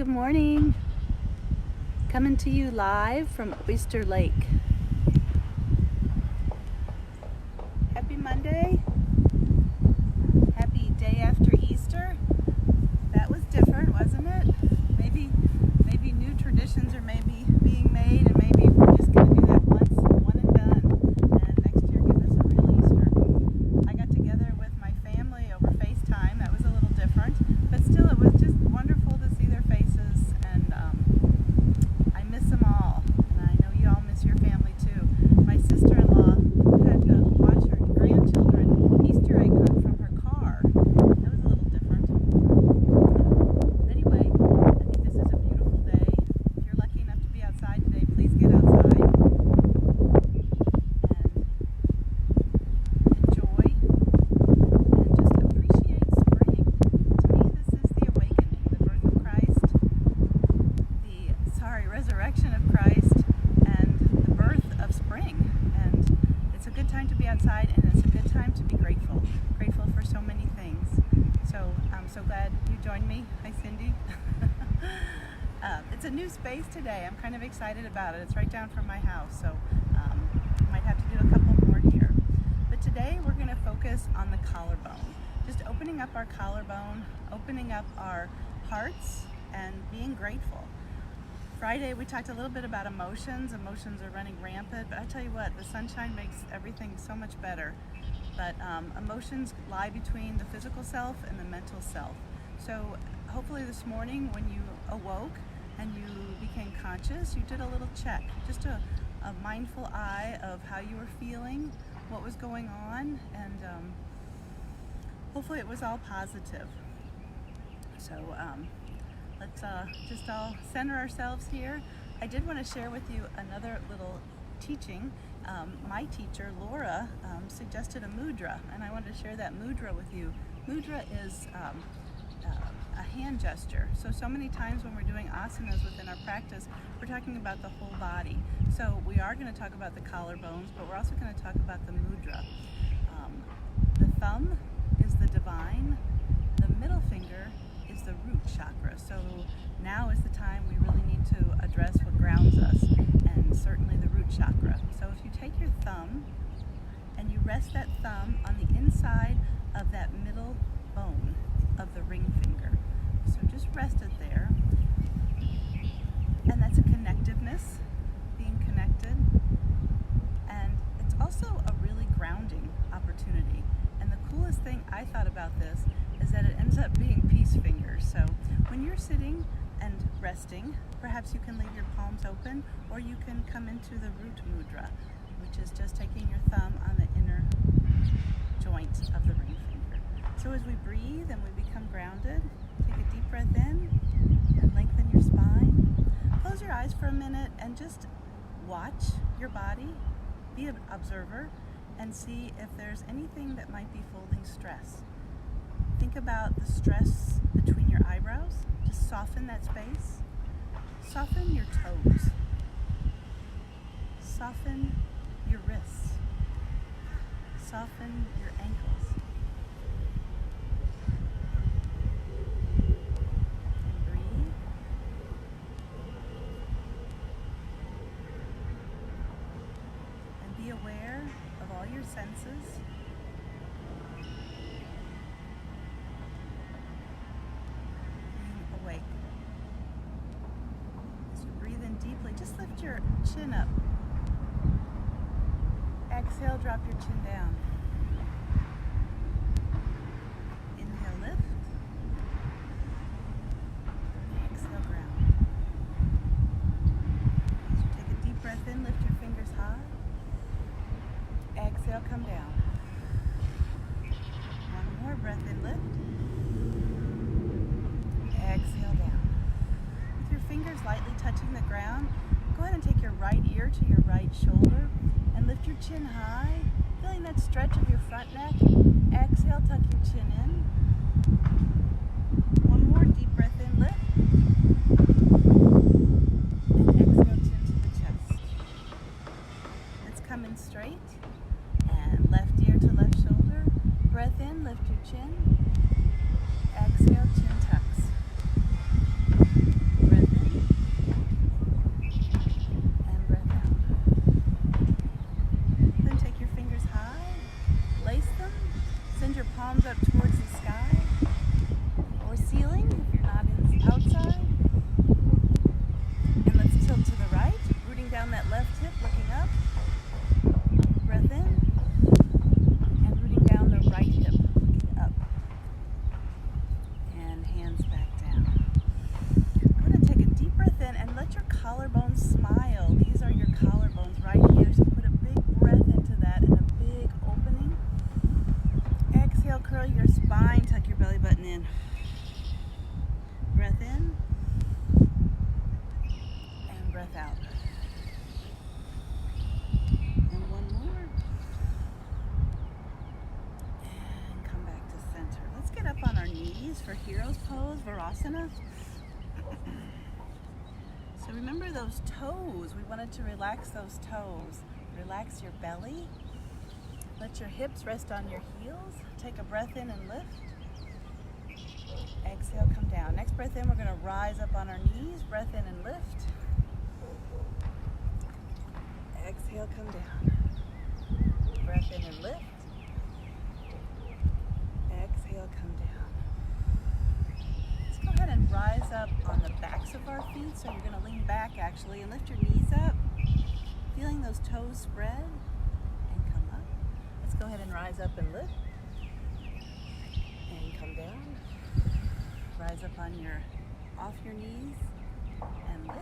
good morning. Coming to you live from Oyster Lake. Happy Monday. Happy day after Easter. That was different, wasn't it? Maybe new traditions are maybe being made, and maybe we're just going to do that once, one and done. And next year give us a real Easter. I got together with my family over FaceTime. That was a little different, but still it was just wonderful to see their faces, and I miss them all, and I know you all miss your family too. My sister-in-law had to watch her grandchildren Easter egg hunt from her car. That was a little different. Anyway, I think this is a beautiful day. If you're lucky enough to be outside today, please get outside and enjoy and just appreciate spring. To me, this is the awakening, the birth of Christ, resurrection of Christ, and the birth of spring. And it's a good time to be outside, and it's a good time to be grateful for so many things. So I'm so glad you joined me. Hi, Cindy. It's a new space today. I'm kind of excited about it. It's right down from my house, so I might have to do a couple more here. But today we're going to focus on the collarbone. Just opening up our collarbone, opening up our hearts, and being grateful. Friday we talked a little bit about emotions. Emotions are running rampant, but I tell you what, the sunshine makes everything so much better. But emotions lie between the physical self and the mental self. So hopefully this morning when you awoke and you became conscious, you did a little check, just a mindful eye of how you were feeling, what was going on, and hopefully it was all positive. So let's just all center ourselves here. I did want to share with you another little teaching. My teacher, Laura, suggested a mudra, and I wanted to share that mudra with you. Mudra is a hand gesture. So many times when we're doing asanas within our practice, we're talking about the whole body. So we are going to talk about the collarbones, but we're also going to talk about the mudra. The thumb is the divine. The middle finger is the root chakra. So now is the time we really need to address what grounds us, and certainly the root chakra. So if you take your thumb and you rest that thumb on the inside of that middle bone of the ring finger. So just rest it there. And that's a connectiveness, being connected. And it's also a really grounding opportunity. And the coolest thing I thought about this is that it ends up being peace fingers. So when you're sitting and resting, perhaps you can leave your palms open, or you can come into the root mudra, which is just taking your thumb on the inner joint of the ring finger. So as we breathe and we become grounded, take a deep breath in and lengthen your spine. Close your eyes for a minute and just watch your body, be an observer, and see if there's anything that might be holding stress. Think about the stress between your eyebrows. Just soften that space. Soften your toes. Soften your wrists. Soften your ankles. And breathe. And be aware of all your senses. Awake. As you breathe in deeply, just lift your chin up. Exhale, drop your chin down. Inhale, lift. Exhale, ground. As you take a deep breath in, lift your fingers high. Exhale, come down. One more breath in, lift. Exhale down. With your fingers lightly touching the ground, go ahead and take your right ear to your right shoulder and lift your chin high, feeling that stretch of your front neck. Exhale, tuck your chin in. One more deep breath in, lift. And exhale, chin to the chest. Let's come in straight. And left ear to left shoulder. Breath in, lift your chin. Exhale, chin tucks. palms up towards the sky or ceiling if you're not outside. And let's tilt to the right, rooting down that left hip, looking up. Breath in. And rooting down the right hip, looking up. And hands back down. Go ahead and take a deep breath in and let your collarbones smile. These are your collarbones right here. So put a big breath into that and a big opening. Exhale, curl your spine, tuck your belly button in. Breath in. And breath out. And one more. And come back to center. Let's get up on our knees for Hero's Pose, Virasana. So remember those toes. We wanted to relax those toes. Relax your belly. Let your hips rest on your heels. Take a breath in and lift. Exhale, come down. Next breath in, we're going to rise up on our knees. Breath in and lift. Exhale, come down. Breath in and lift. Exhale, come down. Let's go ahead and rise up on the backs of our feet. So you're going to lean back actually and lift your knees up. Feeling those toes spread and come up. Let's go ahead and rise up and lift. And come down. Rise up off your knees and lift.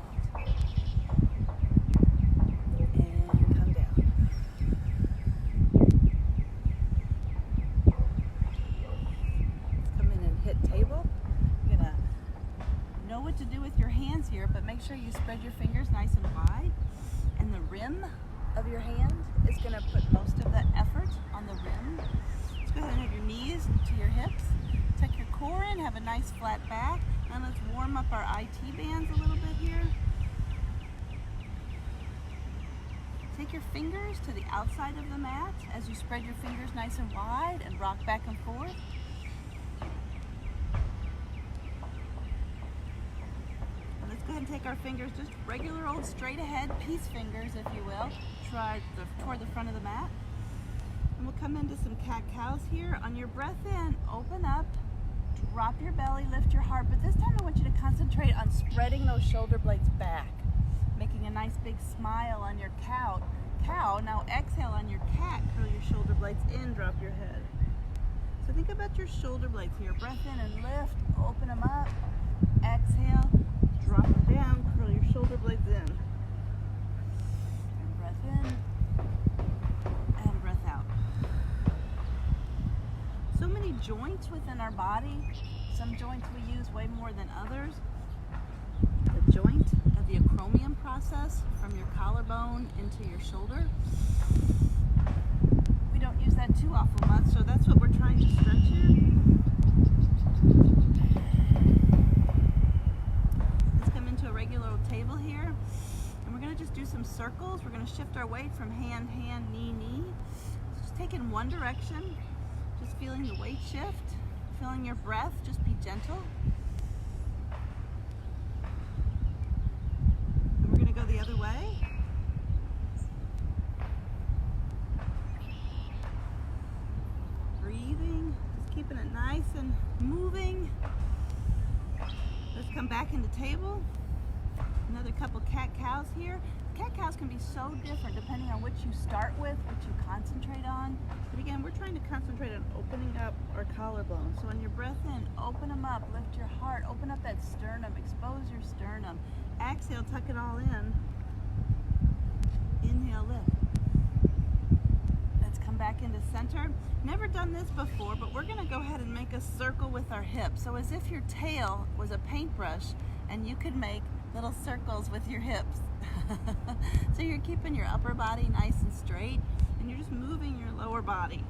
And come down. Let's come in and hit table. You're gonna know what to do with your hands here, but make sure you spread your fingers nice and wide. And the rim of your hand is gonna put most of that effort on the rim. Let's go ahead and have your knees to your hips. Tuck your core in, have a nice flat back. Now let's warm up our IT bands a little bit here. Take your fingers to the outside of the mat as you spread your fingers nice and wide and rock back and forth. And let's go ahead and take our fingers, just regular old straight ahead peace fingers, if you will, toward the front of the mat. And we'll come into some cat-cows here. On your breath in, open up. Drop your belly, lift your heart, but this time I want you to concentrate on spreading those shoulder blades back, making a nice big smile on your cow. Now exhale on your cat, curl your shoulder blades in, drop your head. So think about your shoulder blades here. Breath in and lift, open them up. Exhale, drop them down, curl your shoulder blades in. And breath in, and breath out. So many joints within our body. Some joints we use way more than others. The joint of the acromion process from your collarbone into your shoulder. We don't use that too awful much, so that's what we're trying to stretch here. Let's come into a regular old table here. And we're going to just do some circles. We're going to shift our weight from hand, hand, knee, knee. Just take in one direction. Just feeling the weight shift, feeling your breath, just be gentle. And we're going to go the other way. Breathing, just keeping it nice and moving. Let's come back into table. Another couple cat-cows here. Cat-cows can be so different depending on what you start with, what you concentrate on. But again, we're trying to concentrate on opening up our collarbone. So on your breath in, open them up, lift your heart, open up that sternum, expose your sternum. Exhale, tuck it all in. Inhale, lift. Let's come back into center. Never done this before, but we're gonna go ahead and make a circle with our hips. So as if your tail was a paintbrush and you could make little circles with your hips. So you're keeping your upper body nice and straight, and you're just moving your lower body.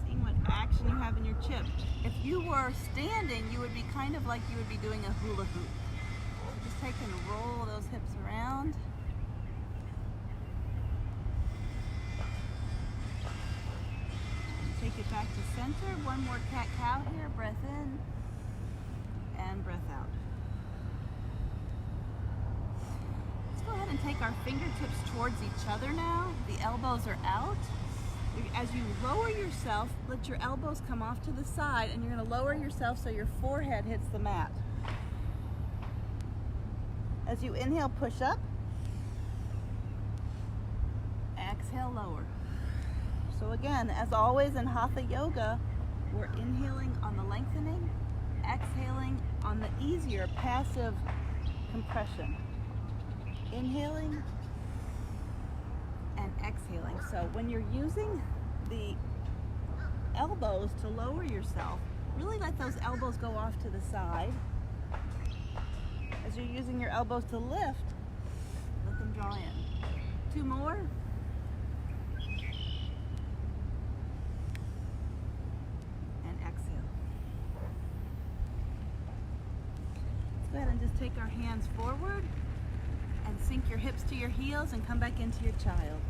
Seeing what action you have in your chip. If you were standing, you would be kind of like you would be doing a hula hoop. So just take and roll those hips around. Take it back to center. One more cat-cow here. Breath in and breath out. Let's go ahead and take our fingertips towards each other now. The elbows are out. As you lower yourself, let your elbows come off to the side, and you're going to lower yourself so your forehead hits the mat. As you inhale, push up. Exhale, lower. So again, as always in Hatha Yoga, we're inhaling on the lengthening, exhaling on the easier passive compression. Inhaling and exhaling. So when you're using the elbows to lower yourself, really let those elbows go off to the side. As you're using your elbows to lift, let them draw in. 2 more. And exhale. Let's go ahead and just take our hands forward and sink your hips to your heels and come back into your child.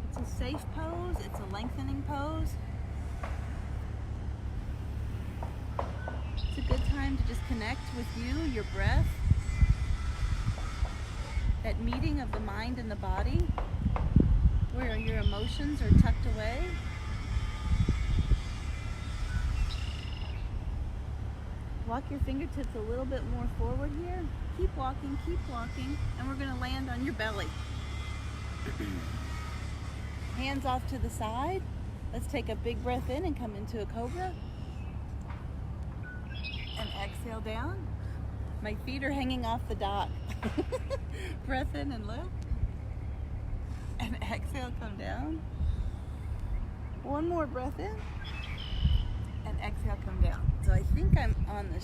It's a safe pose, it's a lengthening pose. It's a good time to just connect with you, your breath, that meeting of the mind and the body, where your emotions are tucked away. Walk your fingertips a little bit more forward here. Keep walking, and we're going to land on your belly. Hands off to the side. Let's take a big breath in and come into a cobra. And exhale down. My feet are hanging off the dock. Breath in and lift. And exhale, come down. One more breath in. And exhale, come down. So I think I'm on the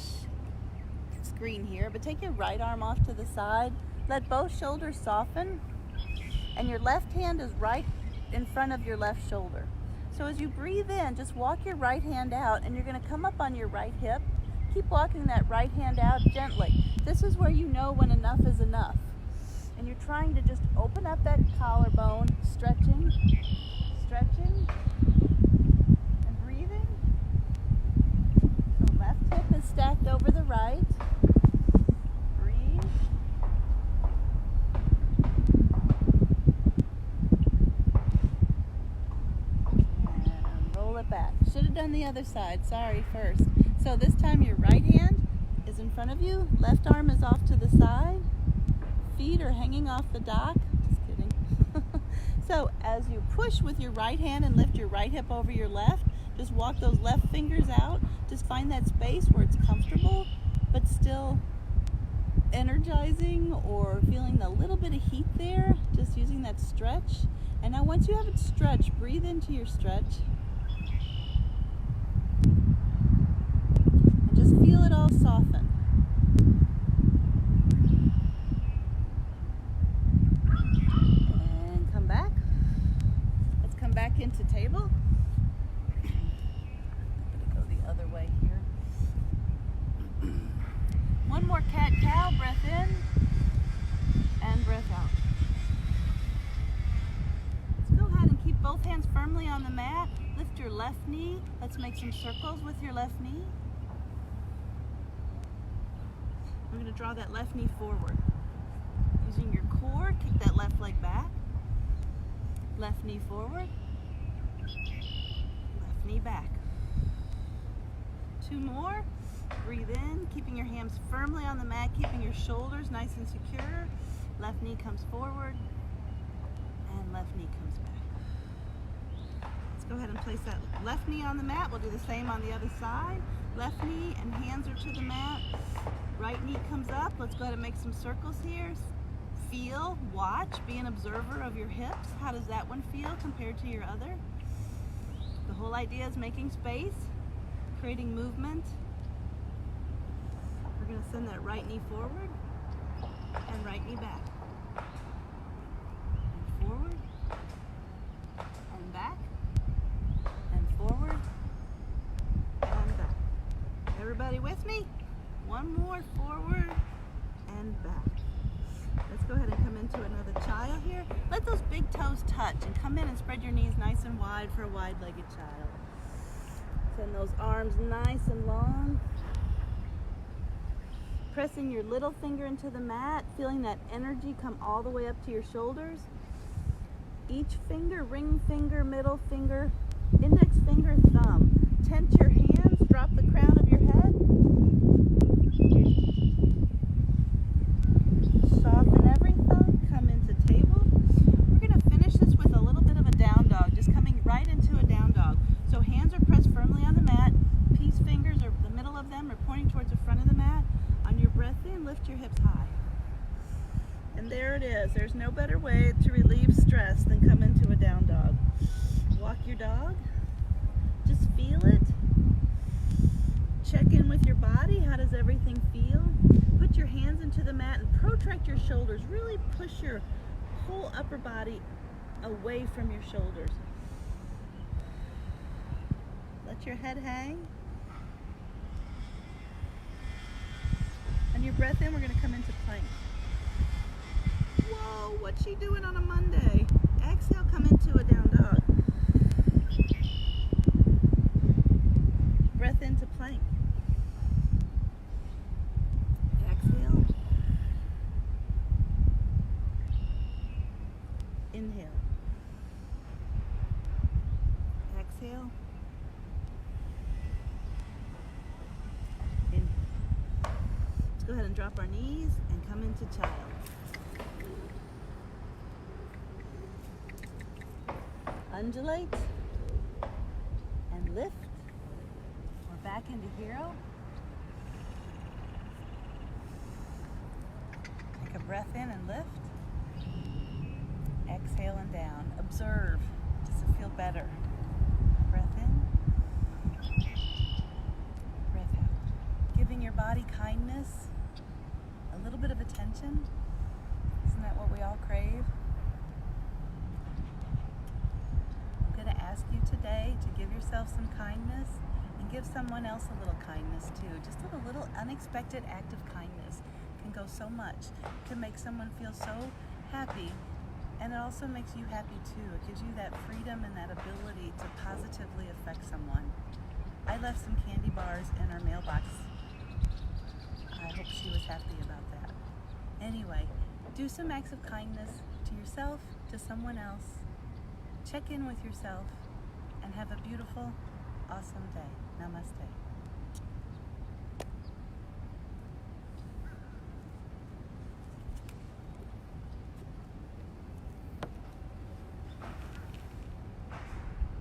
screen here, but take your right arm off to the side. Let both shoulders soften. And your left hand is right in front of your left shoulder. So as you breathe in, just walk your right hand out, and you're going to come up on your right hip. Keep walking that right hand out gently. This is where you know when enough is enough. And you're trying to just open up that collarbone, stretching, and breathing. The left hip is stacked over the right. Breathe. And roll it back. Should have done the other side, sorry, first. So this time your right hand is in front of you, left arm is off to the side, feet are hanging off the dock. Just kidding. So as you push with your right hand and lift your right hip over your left, just walk those left fingers out. Just find that space where it's comfortable, but still energizing or feeling a little bit of heat there, just using that stretch. And now once you have it stretched, breathe into your stretch. Just feel it all soften. And come back. Let's come back into table. I'm going to go the other way here. One more cat-cow. Breath in and breath out. Let's go ahead and keep both hands firmly on the mat. Lift your left knee. Let's make some circles with your left knee. We're going to draw that left knee forward. Using your core, kick that left leg back. Left knee forward. Left knee back. 2 more. Breathe in, keeping your hands firmly on the mat, keeping your shoulders nice and secure. Left knee comes forward, and left knee comes back. Let's go ahead and place that left knee on the mat. We'll do the same on the other side. Left knee and hands are to the mat. Right knee comes up. Let's go ahead and make some circles here. Feel, watch, be an observer of your hips. How does that one feel compared to your other? The whole idea is making space, creating movement. We're going to send that right knee forward and right knee back. And forward and back and forward and back. Everybody with me? One more, forward and back. Let's go ahead and come into another child here. Let those big toes touch and come in and spread your knees nice and wide for a wide-legged child. Send those arms nice and long. Pressing your little finger into the mat, feeling that energy come all the way up to your shoulders. Each finger, ring finger, middle finger, index finger, thumb. Tense your hands, drop the crown of your head. Soften every thumb, come into table. We're going to finish this with a little bit of a down dog, just coming right into a down dog. So hands are pressed firmly on the mat. Peace fingers, or the middle of them, are pointing towards the front of the mat. On your breath in, lift your hips high. And there it is. There's no better way to relieve stress than come into a down dog. Walk your dog. Just feel it. Check in with your body. How does everything feel? Put your hands into the mat and protract your shoulders. Really push your whole upper body away from your shoulders. Let your head hang. On your breath in, we're going to come into plank. Whoa, what's she doing on a Monday? Exhale, come into a down dog. Breath into plank. Exhale. Inhale. Exhale. Inhale. Let's go ahead and drop our knees and come into child. Undulate and lift. We're back into hero. Take a breath in and lift. Exhale and down. Observe. Does it feel better? Breath in. Breath out. Giving your body kindness, a little bit of attention. Isn't that what we all crave? Ask you today to give yourself some kindness and give someone else a little kindness too. Just a little unexpected act of kindness can go so much. It can make someone feel so happy, and it also makes you happy too. It gives you that freedom and that ability to positively affect someone. I left some candy bars in our mailbox. I hope she was happy about that. Anyway, do some acts of kindness to yourself, to someone else. Check in with yourself and have a beautiful, awesome day. Namaste.